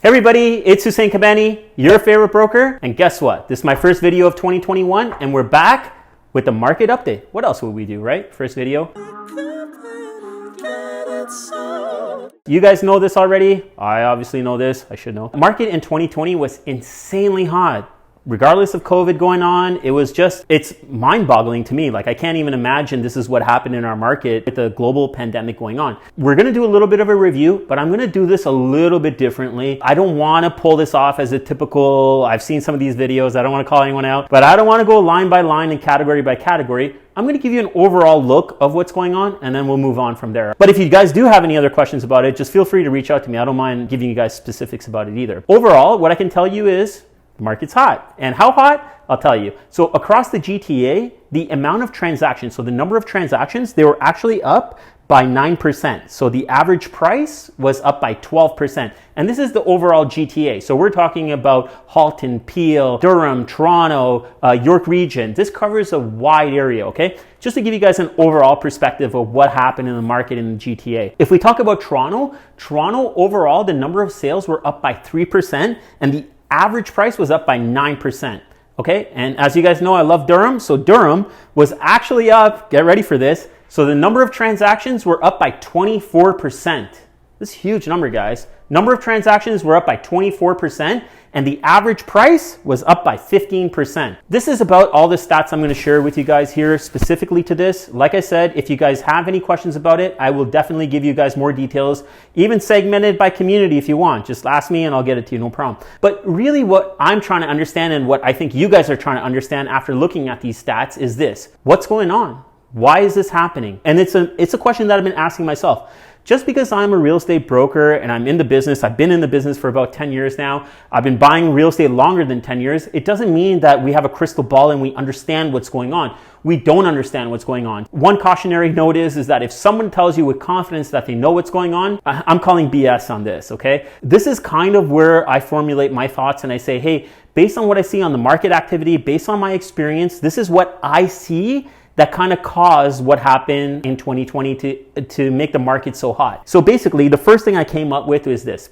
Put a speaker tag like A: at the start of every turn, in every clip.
A: Hey everybody, it's Hussein Kabani, your favorite broker, and guess what? This is my first video of 2021 and we're back with the market update. What else would we do, right? First video. You guys know this already. I obviously know this. I should know. The market in 2020 was insanely hot. Regardless of COVID going on, it's mind-boggling to me. Like, I can't even imagine this is what happened in our market with the global pandemic going on. We're going to do a little bit of a review, but I'm going to do this a little bit differently. I don't want to pull this off as a typical, I've seen some of these videos, I don't want to call anyone out, but I don't want to go line by line and category by category. I'm going to give you an overall look of what's going on, and then we'll move on from there. But if you guys do have any other questions about it, just feel free to reach out to me. I don't mind giving you guys specifics about it either. Overall, what I can tell you is the market's hot. And how hot? I'll tell you. So across the GTA, the amount of transactions, so the number of transactions, they were actually up by 9%. So the average price was up by 12%. And this is the overall GTA. So we're talking about Halton, Peel, Durham, Toronto, York region. This covers a wide area, okay? Just to give you guys an overall perspective of what happened in the market in the GTA. If we talk about Toronto overall, the number of sales were up by 3% and the average price was up by 9%. Okay, and as you guys know, I love Durham. So Durham was actually up, get ready for this. So the number of transactions were up by 24%. This is a huge number, guys. Number of transactions were up by 24%, and the average price was up by 15%. This is about all the stats I'm going to share with you guys here specifically to this. Like I said, if you guys have any questions about it, I will definitely give you guys more details, even segmented by community if you want. Just ask me and I'll get it to you, no problem. But really what I'm trying to understand and what I think you guys are trying to understand after looking at these stats is this. What's going on? Why is this happening? And it's a question that I've been asking myself. Just because I'm a real estate broker and I'm in the business, I've been in the business for about 10 years now, I've been buying real estate longer than 10 years, it doesn't mean that we have a crystal ball and we understand what's going on. We don't understand what's going on. One cautionary note is that if someone tells you with confidence that they know what's going on, I'm calling BS on this, okay? This is kind of where I formulate my thoughts and I say, hey, based on what I see on the market activity, based on my experience, this is what I see that kind of caused what happened in 2020 to make the market so hot. So basically, the first thing I came up with is this.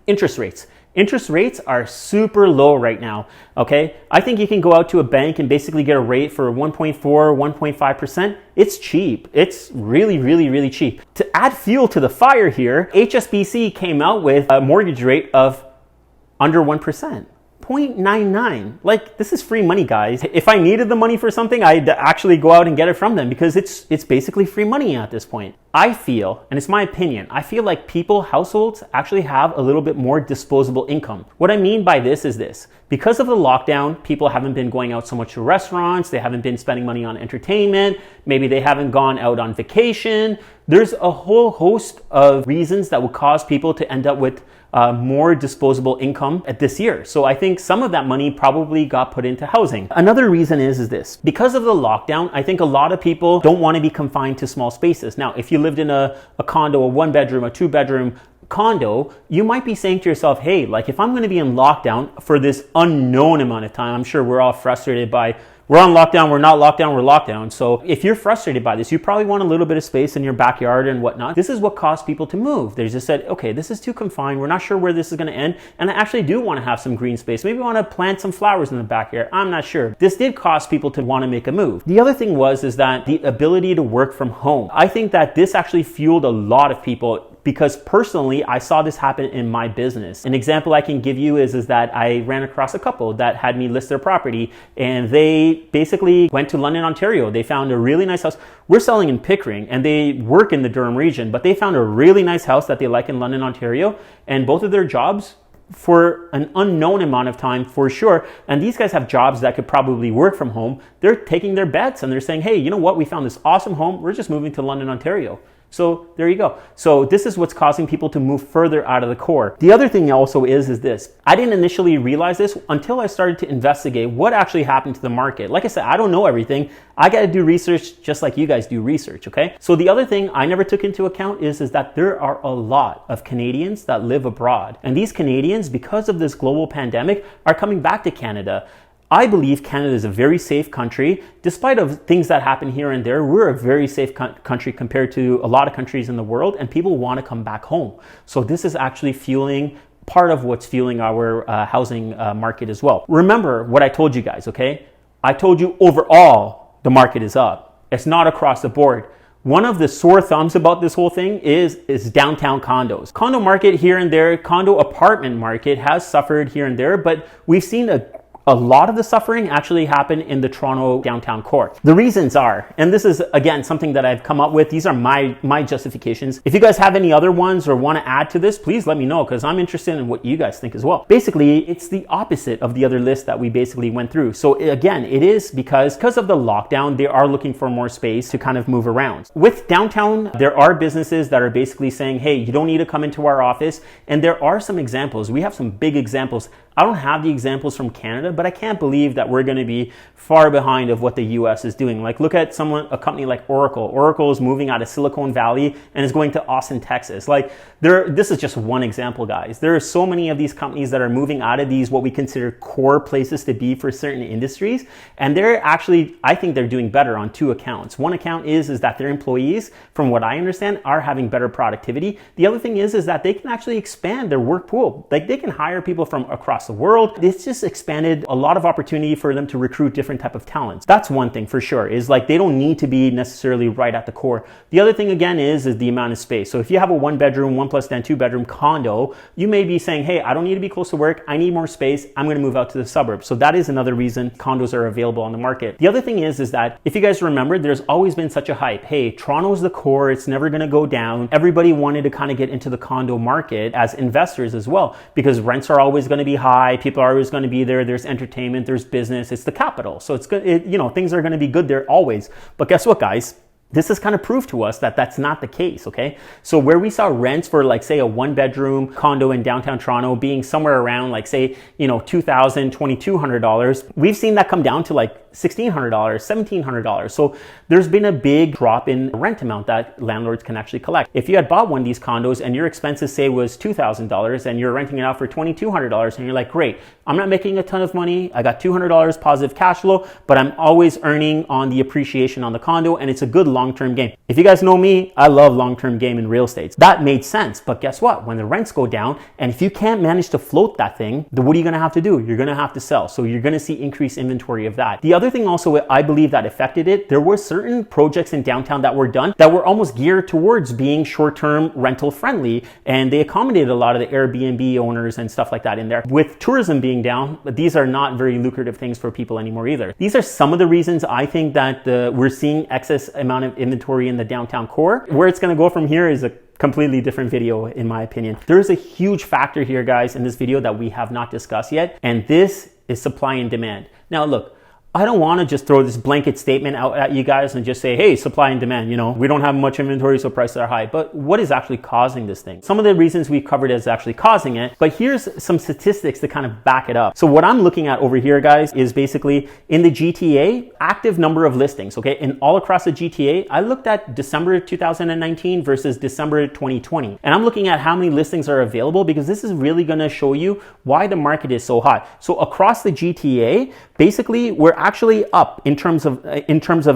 A: Interest rates. Interest rates are super low right now, okay? I think you can go out to a bank and basically get a rate for 1.4, 1.5%. It's cheap. It's really, really, really cheap. To add fuel to the fire here, HSBC came out with a mortgage rate of under 1%. 0.99. Like, this is free money, guys. If I needed the money for something, I'd actually go out and get it from them because it's basically free money at this point. I feel, and it's my opinion, I feel like households actually have a little bit more disposable income. What I mean by this is this. Because of the lockdown, people haven't been going out so much to restaurants, they haven't been spending money on entertainment, maybe they haven't gone out on vacation. There's a whole host of reasons that would cause people to end up with more disposable income at this year. So I think some of that money probably got put into housing. Another reason is this. Because of the lockdown, I think a lot of people don't want to be confined to small spaces. Now, if you lived in a condo, a 1-bedroom, a 2-bedroom condo, you might be saying to yourself, hey, like if I'm going to be in lockdown for this unknown amount of time, I'm sure we're all frustrated by we're on lockdown, we're not lockdown, we're lockdown. So if you're frustrated by this, you probably want a little bit of space in your backyard and whatnot. This is what caused people to move. They just said, okay, this is too confined. We're not sure where this is going to end. And I actually do want to have some green space. Maybe I want to plant some flowers in the backyard. I'm not sure. This did cause people to want to make a move. The other thing is that the ability to work from home. I think that this actually fueled a lot of people because personally, I saw this happen in my business. An example I can give you is that I ran across a couple that had me list their property and they basically went to London, Ontario. They found a really nice house. We're selling in Pickering and they work in the Durham region, but they found a really nice house that they like in London, Ontario, and both of their jobs for an unknown amount of time for sure. And these guys have jobs that could probably work from home. They're taking their bets and they're saying, hey, you know what? We found this awesome home. We're just moving to London, Ontario. So there you go. So this is what's causing people to move further out of the core. The other thing also is this. I didn't initially realize this until I started to investigate what actually happened to the market. Like I said, I don't know everything. I got to do research just like you guys do research, okay? So the other thing I never took into account is that there are a lot of Canadians that live abroad. And these Canadians, because of this global pandemic, are coming back to Canada. I believe Canada is a very safe country. Despite of things that happen here and there, we're a very safe country compared to a lot of countries in the world, and people want to come back home. So this is actually fueling part of what's fueling our housing market as well. Remember what I told you guys, okay? I told you overall the market is up. It's not across the board. One of the sore thumbs about this whole thing is downtown condos. Condo market here and there, condo apartment market has suffered here and there, but we've seen a lot of the suffering actually happen in the Toronto downtown core. The reasons are, and this is again something that I've come up with, these are my justifications. If you guys have any other ones or want to add to this, please let me know, because I'm interested in what you guys think as well. Basically, it's the opposite of the other list that we basically went through. So again, it is because of the lockdown, they are looking for more space to kind of move around. With downtown, there are businesses that are basically saying, hey, you don't need to come into our office. And there are some examples. We have some big examples. I don't have the examples from Canada, but I can't believe that we're going to be far behind of what the US is doing. Like, look at a company like Oracle. Oracle is moving out of Silicon Valley and is going to Austin, Texas. Like, this is just one example, guys. There are so many of these companies that are moving out of these, what we consider core places to be for certain industries. And they're actually, I think they're doing better on two accounts. One account is that their employees, from what I understand, are having better productivity. The other thing is that they can actually expand their work pool. Like, they can hire people from across the world. It's just expanded a lot of opportunity for them to recruit different type of talents. That's one thing for sure, is like they don't need to be necessarily right at the core. The other thing again is the amount of space. So if you have a 1-bedroom, 1+10, 2-bedroom condo, you may be saying, hey, I don't need to be close to work. I need more space. I'm going to move out to the suburbs. So that is another reason condos are available on the market. The other thing is that if you guys remember, there's always been such a hype. Hey, Toronto's the core. It's never going to go down. Everybody wanted to kind of get into the condo market as investors as well, because rents are always going to be high. People are always going to be there. There's entertainment, there's business, it's the capital. So it's good. Things are going to be good there always. But guess what, guys? This has kind of proved to us that that's not the case, okay? So where we saw rents for, like, say, a 1-bedroom condo in downtown Toronto being somewhere around, like, say, $2,000, $2,200, we've seen that come down to like $1,600, $1,700. So there's been a big drop in rent amount that landlords can actually collect. If you had bought one of these condos and your expenses, say, was $2,000 and you're renting it out for $2,200 and you're like, great, I'm not making a ton of money. I got $200 positive cash flow, but I'm always earning on the appreciation on the condo, and it's a good long-term game. If you guys know me, I love long-term game in real estate. That made sense. But guess what? When the rents go down, and if you can't manage to float that thing, then what are you going to have to do? You're going to have to sell. So you're going to see increased inventory of that. The other thing also, I believe that affected it, there were certain projects in downtown that were done that were almost geared towards being short-term rental friendly, and they accommodated a lot of the Airbnb owners and stuff like that in there. With tourism being down, these are not very lucrative things for people anymore either. These are some of the reasons I think that we're seeing excess amount of inventory in the downtown core. Where it's going to go from here is a completely different video, in my opinion. There's a huge factor here, guys, in this video that we have not discussed yet, and this is supply and demand. Now, look, I don't want to just throw this blanket statement out at you guys and just say, hey, supply and demand, we don't have much inventory, so prices are high. But what is actually causing this thing? Some of the reasons we covered is actually causing it, but here's some statistics to kind of back it up. So what I'm looking at over here, guys, is basically in the GTA, active number of listings, okay? And all across the GTA, I looked at December 2019 versus December 2020. And I'm looking at how many listings are available, because this is really going to show you why the market is so hot. So across the GTA, basically, we're actually up in terms of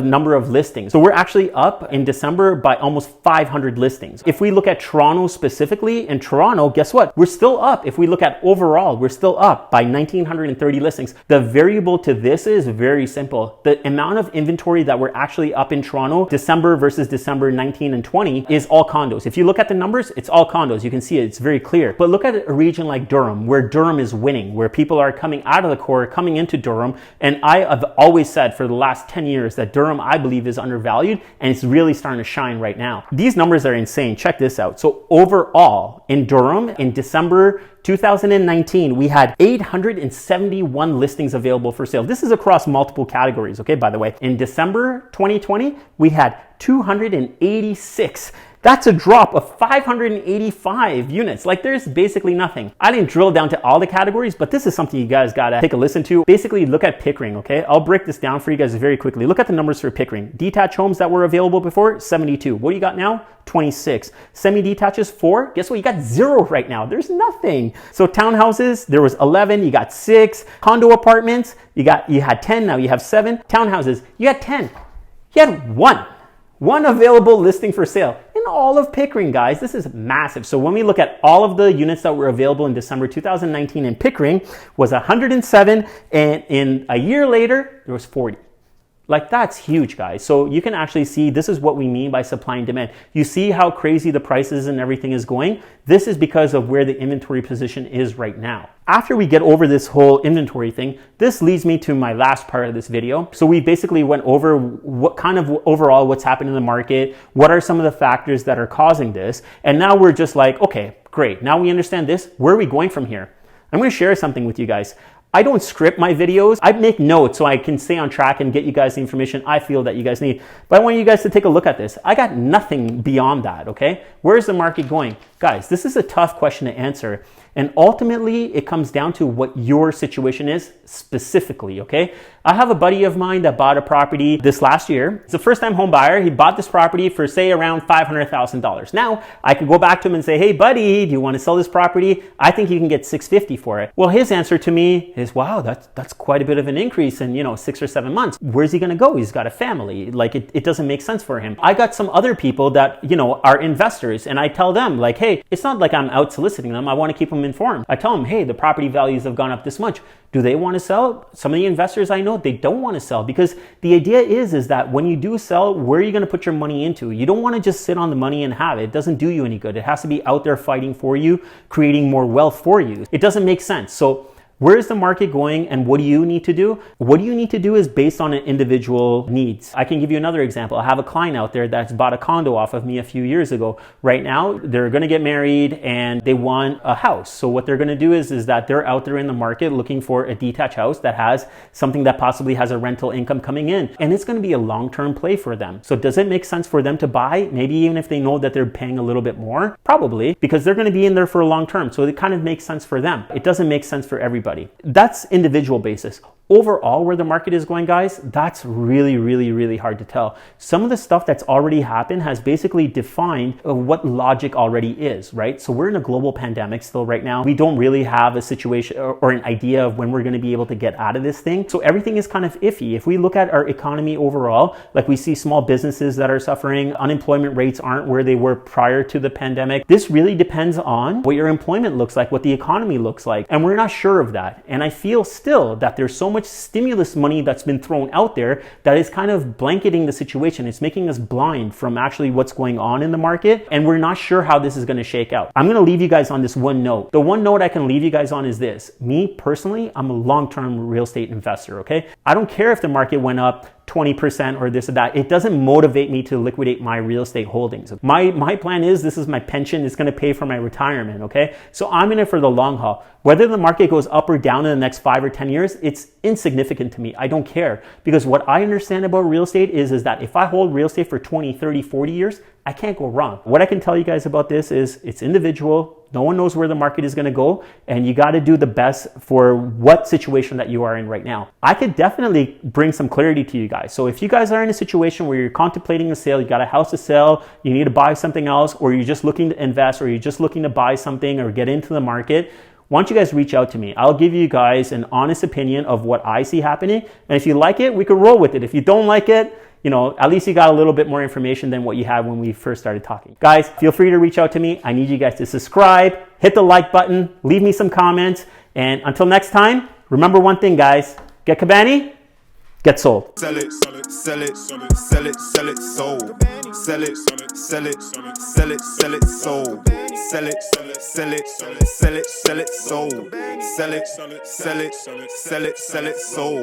A: number of listings. So we're actually up in December by almost 500 listings. If we look at Toronto specifically, in Toronto, guess what? We're still up. If we look at overall, we're still up by 1,930 listings. The variable to this is very simple. The amount of inventory that we're actually up in Toronto, December versus December 19 and 20, is all condos. If you look at the numbers, it's all condos. You can see it. It's very clear. But look at a region like Durham, where Durham is winning, where people are coming out of the core, coming into Durham. And I've always said for the last 10 years that Durham, I believe, is undervalued, and it's really starting to shine right now. These numbers are insane. Check this out. So overall in Durham, in December 2019, we had 871 listings available for sale. This is across multiple categories, okay, by the way. In December 2020, we had 286. That's a drop of 585 units. Like, there's basically nothing. I didn't drill down to all the categories, but this is something you guys gotta take a listen to. Basically, look at Pickering, okay? I'll break this down for you guys very quickly. Look at the numbers for Pickering. Detached homes that were available before, 72. What do you got now? 26. Semi-detaches, 4. Guess what? You got 0 right now. There's nothing. So townhouses, there was 11. You got 6. Condo apartments, you had 10. Now you have 7. Townhouses, you had 10. You had 1 available listing for sale. And in all of Pickering, guys. This is massive. So when we look at all of the units that were available in December 2019 in Pickering was 107, and in a year later, there was 40. Like, that's huge, guys. So you can actually see this is what we mean by supply and demand. You see how crazy the prices and everything is going? This is because of where the inventory position is right now. After we get over this whole inventory thing, this leads me to my last part of this video. So we basically went over what kind of overall what's happened in the market, what are some of the factors that are causing this, and now we're just like, okay, great. Now we understand this. Where are we going from here? I'm going to share something with you guys. I don't script my videos. I make notes so I can stay on track and get you guys the information I feel that you guys need. But I want you guys to take a look at this. I got nothing beyond that, okay? Where's the market going? Guys, this is a tough question to answer. And ultimately, it comes down to what your situation is specifically, okay? I have a buddy of mine that bought a property this last year. He's a first-time home buyer. He bought this property for, say, around $500,000. Now, I could go back to him and say, hey, buddy, do you want to sell this property? I think you can get $650 for it. Well, his answer to me is, wow, that's quite a bit of an increase in, 6 or 7 months. Where's he going to go? He's got a family. Like, it doesn't make sense for him. I got some other people that, are investors, and I tell them, like, hey, it's not like I'm out soliciting them. I want to keep them informed. I tell them, hey, the property values have gone up this much. Do they want to sell? Some of the investors I know, they don't want to sell, because the idea is that when you do sell, where are you going to put your money into? You don't want to just sit on the money and have it. It doesn't do you any good. It has to be out there fighting for you, creating more wealth for you. It doesn't make sense. So where is the market going, and what do you need to do? What you need to do is based on an individual needs. I can give you another example. I have a client out there that's bought a condo off of me a few years ago. Right now, they're going to get married and they want a house. So what they're going to do is that they're out there in the market looking for a detached house that has something that possibly has a rental income coming in. And it's going to be a long-term play for them. So does it make sense for them to buy? Maybe even if they know that they're paying a little bit more? Probably, because they're going to be in there for a long term. So it kind of makes sense for them. It doesn't make sense for everybody. That's individual basis. Overall, where the market is going, guys, that's really, really, really hard to tell. Some of the stuff that's already happened has basically defined what logic already is, right? So we're in a global pandemic still right now. We don't really have a situation or an idea of when we're going to be able to get out of this thing. So everything is kind of iffy. If we look at our economy overall, like we see small businesses that are suffering, unemployment rates aren't where they were prior to the pandemic. This really depends on what your employment looks like, what the economy looks like. And we're not sure of that. And I feel still that there's so much stimulus money that's been thrown out there that is kind of blanketing the situation. It's making us blind from actually what's going on in the market, and we're not sure how this is going to shake out. I'm going to leave you guys on this one note. The one note I can leave you guys on is this. Me personally, I'm a long-term real estate investor, okay? I don't care if the market went up 20% or this or that. It doesn't motivate me to liquidate my real estate holdings. My plan is, this is my pension. It's going to pay for my retirement, okay? So I'm in it for the long haul. Whether the market goes up or down in the next 5 or 10 years, it's insignificant to me. I don't care, because what I understand about real estate is that if I hold real estate for 20, 30, 40 years, I can't go wrong. What I can tell you guys about this is it's individual. No one knows where the market is going to go, and you got to do the best for what situation that you are in right now. I could definitely bring some clarity to you guys. So if you guys are in a situation where you're contemplating a sale, you got a house to sell, you need to buy something else, or you're just looking to invest, or you're just looking to buy something or get into the market, why don't you guys reach out to me? I'll give you guys an honest opinion of what I see happening. And if you like it, we could roll with it. If you don't like it, at least you got a little bit more information than what you had when we first started talking. Guys, feel free to reach out to me. I need you guys to subscribe, hit the like button, leave me some comments. And until next time, remember one thing, guys. Get Cabani, get sold.
B: Sell it, sell it, sell it, sell it, sell it, sell it, sold. Sell it, sell it, sell it, sell it, sold. Sell it, sell it, sell it, sell it, sell it, sold. Sell it, sell it, sell it, sell it, sold.